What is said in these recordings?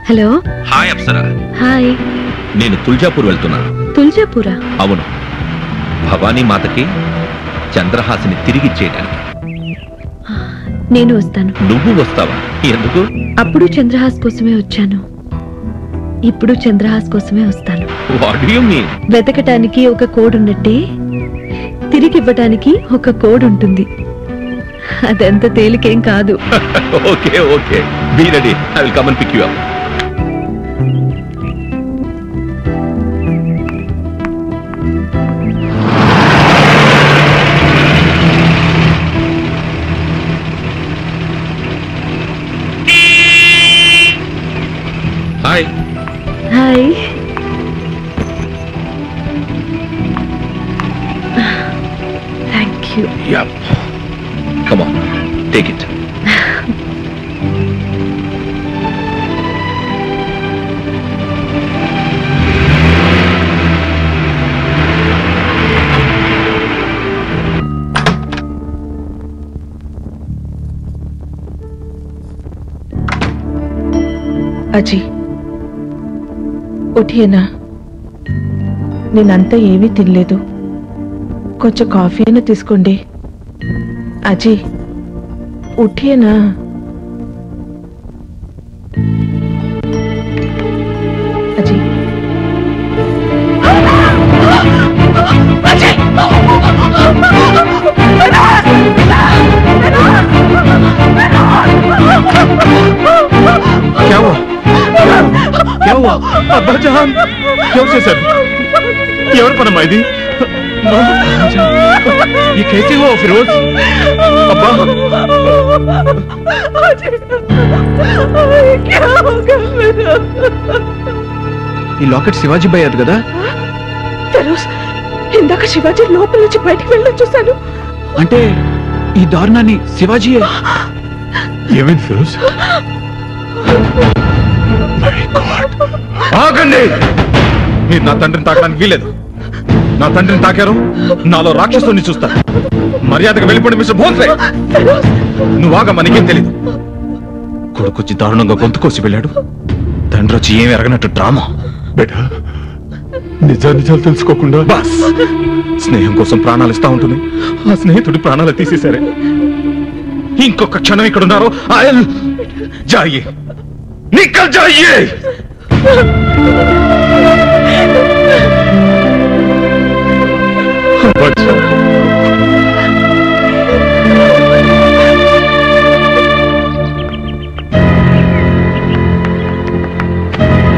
Hello. Hi Apsara. Hi. నేను తుల్జాపూర్ వెళ్తున్నా. తుల్జాపూరా? అవును, భవానీ మాతకి చంద్రహాసిని తిరిగిచ్చేయడానికి. నేను వస్తాను. నువ్వు వస్తావా? ఎందుకు? అప్పుడు చంద్రహాస్ కోసమే వచ్చాను, ఇప్పుడు చంద్రహాస్ కోసమే వస్తాను. What do you mean? వెతకటానికి ఒక కోడ్ ఉన్నట్టే తిరిగి ఇవ్వటానికి ఒక కోడ్ ఉంటుంది. అదంత తేలికేం కాదు. Okay okay, be ready. I will come and pick you up. Hi. Hi. Thank you. Yep. Come on, take it. అజీ, ఉఠియేనా? నేనంతా ఏమీ తినలేదు, కొంచెం కాఫీ అయినా తీసుకోండి. అజీ, ఉఠియేనా? అజీ, क्या हुआ? क्या हुआ? अब्बा जान, क्यों చేశారు? ఎవరి పనమ్మా ఇది? ये कैसे हुआ फिरोज? अब्बा, क्या होगा मेरा? ఈ లాకెట్ శివాజీ భయ్ అది కదా? ఫిరోజ్, ఇందాక శివాజీ లోపల నుంచి బయటికి వెళ్ళి చూశాను. అంటే ఈ దారుణాన్ని శివాజీయే. ఏమైంది ఫిరోజ్? ఆగండి! మీరు నా తండ్రిని తాకడానికి వీలేదు. నా తండ్రిని తాకారు, నాలో రాక్షసుని చూస్తారు. మర్యాదగా వెళ్ళిపోండి మిస్టర్ భోన్స్లే. నువ్వు ఆగమ్మా, నీకేం తెలీదు. కొడుకొచ్చి దారుణంగా గొంతు కోసి వెళ్ళాడు, తండ్రి వచ్చి ఏమి ఎరగనట్టు డ్రామా. బేటా, నిజాలు తెలుసుకోకుండా బస్ స్నేహం కోసం ప్రాణాలు ఇస్తా ఉంటుంది. ఆ స్నేహితుడి ప్రాణాలు తీసేశారే. ఇంకొక క్షణం ఇక్కడ ఉన్నారో జాయే, నికల్ జాయే.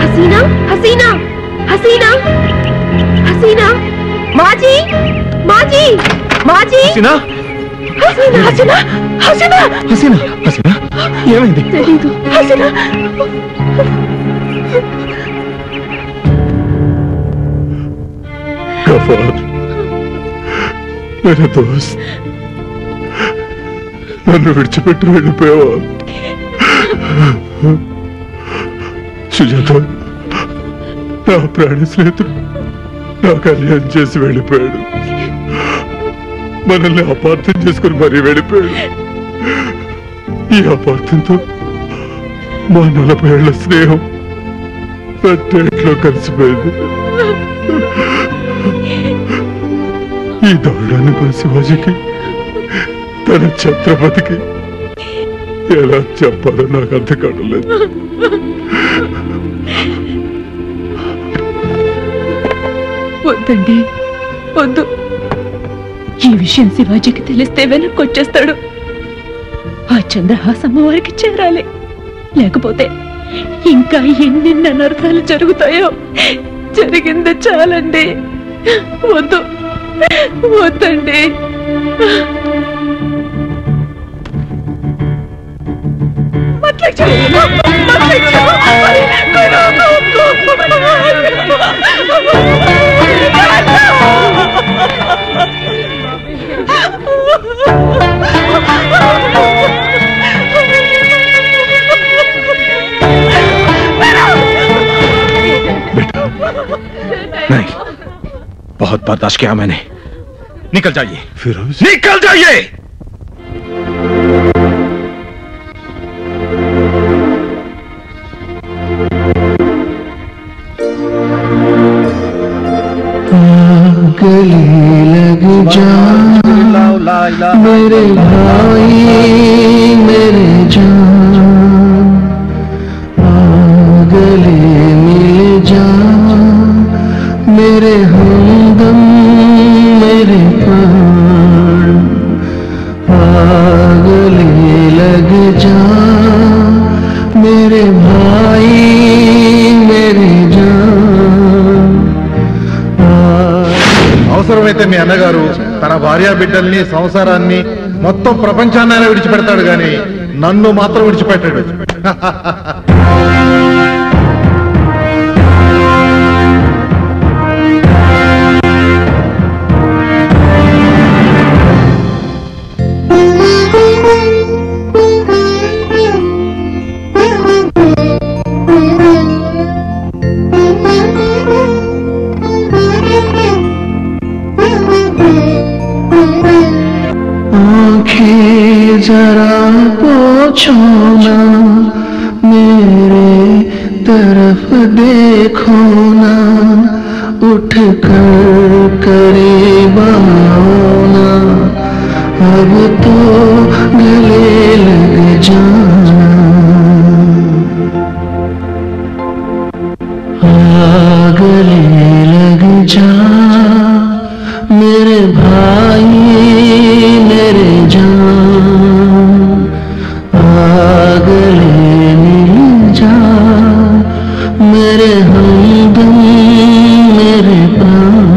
हसीना, हसीना, हसीना, हसीना, माँ जी, माँ जी, माँ जी. हसीना, హసీనా, హసీనా, హసీనా, హసీనా, హసీనా, ఏమైంది? తెలీదు. హసీనా. गफार, मेरे दोस्त, నన్ను విడిచిపెట్టి వెళ్ళిపోయావా? సుజాత, నా ప్రాణ స్నేహితుడు నాకు అన్యాయం చేసి వెళ్ళిపోయాడు. మనల్ని అపార్థం చేసుకుని మరీ వెళ్ళిపోయాడు. ఈ అపార్థంతో మా 40 ఏళ్ల స్నేహం అట్టేట్లో కలిసిపోయింది. ఈ దారుణాన్ని మన శివాజీకి, తన ఛత్రపతికి ఎలా చెప్పాలో నాకు అర్థం కావట్లేదు. వద్దండి, వద్దు. ఈ విషయం శివాజీకి తెలిస్తే వెనక్కి వచ్చేస్తాడు. ఆ చంద్రహాస్ అమ్మవారికి చేరాలి, లేకపోతే ఇంకా ఎన్నెన్ని అనర్థాలు జరుగుతాయో. జరిగింది చాలండి, వద్దు, వద్దండి. नहीं, बहुत बर्दाश्त किया मैंने. निकल जाइए फिरोज, निकल जाइए. जान मेरे भाई मेरे जान गले मिल जा मेरे हमदम मेरे प्राण गले लग जा मेरे भाई मेरे जान అవసరమైతే మీ అన్నగారు తన భార్య బిడ్డల్ని సంసారాన్ని మొత్తం ప్రపంచాన్ని విడిచిపెడతాడు గాని నన్ను మాత్రం విడిచిపెట్టాడు. जरा पूछो ना मेरे तरफ देखो ना उठ कर करीब आओ ना अब तो गले लग जाना गले लग जा मेरे भाई मेरे जान गले मिल जा मेरे हमदम मेरे प्राण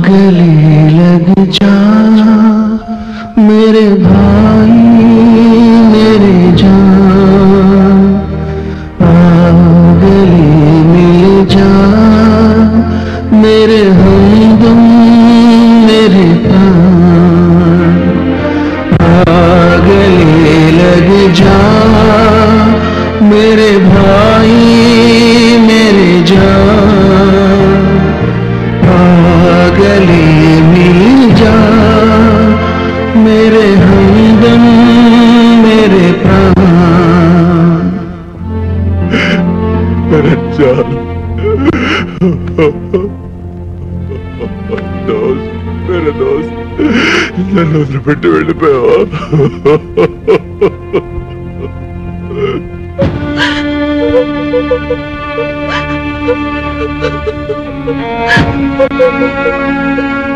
गले लग जा मेरे भाई मेरे जान गले मिल जा मेरे हमदम मेरे प्राण गले लग जा मेरे भाई मेरे जान गले मिल जा मेरे हमदम मेरे प्राण मेरे जान दोस्त मेरे दोस्त నన్ను వదిలిపెట్టి వెళ్ళిపోయావా?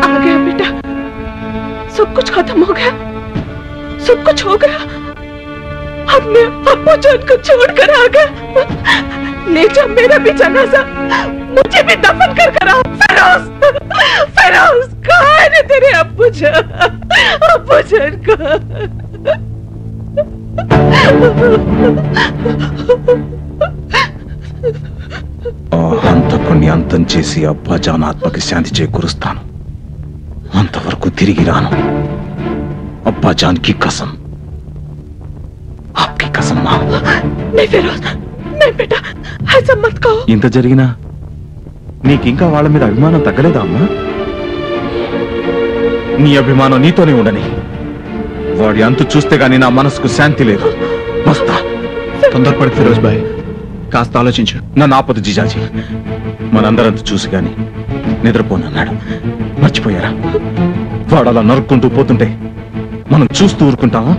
आ गया बेटा, सब कुछ खत्म हो गया, सब कुछ हो गया। हमने अब्बू जान को छोड़कर आ गए। ले जा मेरा भी जनाजा, मुझे भी दफन कर कर आओ। फिरोज, फिरोज कहाँ है तेरे अब्बू जान? अब्बू जान को హంతకుణ్ణి అంతం చేసి అబ్బాజాన్ ఆత్మకి శాంతి చేకూరుస్తాను. అంతవరకు తిరిగి రాను. అబ్బాజాన్ కి కసం, ఆప్కి కసం మా. नहीं फिरोज, नहीं बेटा, ऐसा मत कहो। ఇంత జరిగినా నీకింకా వాళ్ళ మీద అభిమానం తగ్గలేదా అమ్మా? నీ అభిమానం నీతోనే ఉండని. వాడి అంతు చూస్తే గానీ నా మనసుకు శాంతి లేదు. వస్తా. తొందరపడి ఫిరోజ్ భాయ్, కాస్త ఆలోచించు. నన్ను ఆపదు జిజాజీ. మనందరంతా చూసి గాని నిద్రపోనన్నాడు. మర్చిపోయారా? వాడు అలా నరుక్కుంటూ పోతుంటే మనం చూస్తూ ఊరుకుంటామా?